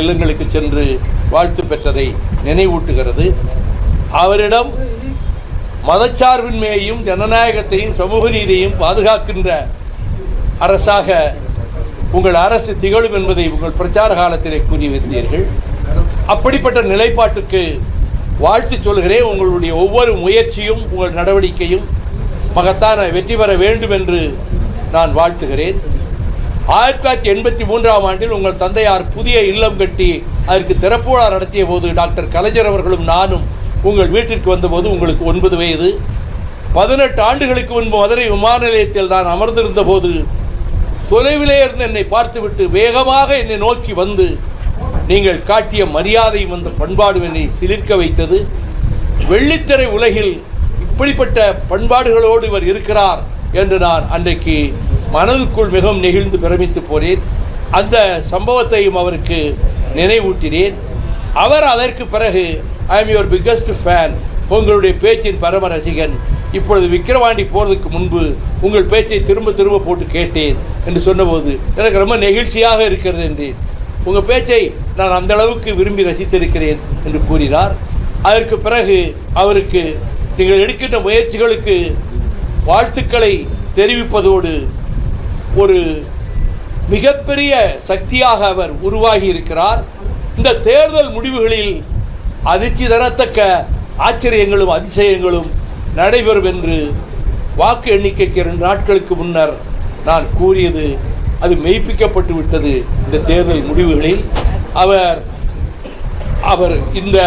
இல்லங்களுக்கு சென்று வாழ்த்து பெற்றதை நினைவூட்டுகிறது. அவரிடம் மதச்சார்பின்மையையும் ஜனநாயகத்தையும் சமூக நீதியையும் பாதுகாக்கின்ற அரசாக உங்கள் அரசு திகழும் என்பதை உங்கள் பிரச்சார காலத்திலே கூறி வந்தீர்கள். அப்படிப்பட்ட நிலைப்பாட்டுக்கு வாழ்த்து சொல்கிறேன். உங்களுடைய ஒவ்வொரு முயற்சியும் உங்கள் நடவடிக்கையும் மகத்தான வெற்றி பெற வேண்டும் என்று நான் வாழ்த்துகிறேன். 1983ஆம் ஆண்டில் உங்கள் தந்தையார் புதிய இல்லம் கட்டி அதற்கு திறப்பு விழா நடத்திய போது டாக்டர் கலைஞர் அவர்களும் நானும் உங்கள் வீட்டிற்கு வந்தபோது உங்களுக்கு 9 வயது. 18 ஆண்டுகளுக்கு முன்பு மதுரை விமான நிலையத்தில் நான் அமர்ந்திருந்த போது தொலைவிலே இருந்து என்னை பார்த்துவிட்டு வேகமாக என்னை நோக்கி வந்து நீங்கள் காட்டிய மரியாதையும் அந்த பண்பாடும் என்னை சிலிர்க்க வைத்தது. வெள்ளித்திரை உலகில் இப்படிப்பட்ட பண்பாடுகளோடு இவர் இருக்கிறார் என்று நான் அன்றைக்கு மனதுக்குள் மிகவும் நெகிழ்ந்து பிரமித்து போனேன். அந்த சம்பவத்தையும் அவருக்கு நினைவூட்டினேன். அவர் அதற்கு பிறகு I am your biggest fan, உங்களுடைய பேச்சின் பரம ரசிகன், இப்பொழுது விக்கிரவாண்டி போகிறதுக்கு முன்பு உங்கள் பேச்சை திரும்ப திரும்ப போட்டு கேட்டேன் என்று சொன்னபோது எனக்கு ரொம்ப நெகிழ்ச்சியாக இருக்கிறது என்றேன். உங்கள் பேச்சை நான் அந்த அளவுக்கு விரும்பி ரசித்திருக்கிறேன் என்று கூறினார். அதற்கு பிறகு அவருக்கு நீங்கள் எடுக்கின்ற முயற்சிகளுக்கு வாழ்த்துக்களை தெரிவிப்பதோடு ஒரு மிகப்பெரிய சக்தியாக அவர் உருவாகி இருக்கிறார். இந்த தேர்தல் முடிவுகளில் அதிர்ச்சி தரத்தக்க ஆச்சரியங்களும் அதிசயங்களும் நடைபெறும் என்று வாக்கு எண்ணிக்கைக்கு 2 நாட்களுக்கு முன்னர் நான் கூறியது அது மெய்ப்பிக்கப்பட்டு விட்டது. இந்த தேர்தல் முடிவுகளில் அவர் இந்த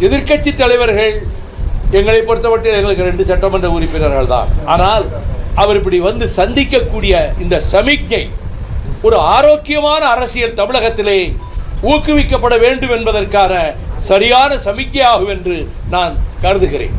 எதிர்க்கட்சி தலைவர்கள் எங்களை பொறுத்தமட்டில் எங்களுக்கு 2 சட்டமன்ற உறுப்பினர்கள் தான். ஆனால் அவர் இப்படி வந்து சந்திக்கக்கூடிய இந்த சமிக்ஞை ஒரு ஆரோக்கியமான அரசியல் தமிழகத்திலே ஊக்குவிக்கப்பட வேண்டும் என்பதற்கான சரியான சமிக்ஞையாகும் என்று நான் கருதுகிறேன்.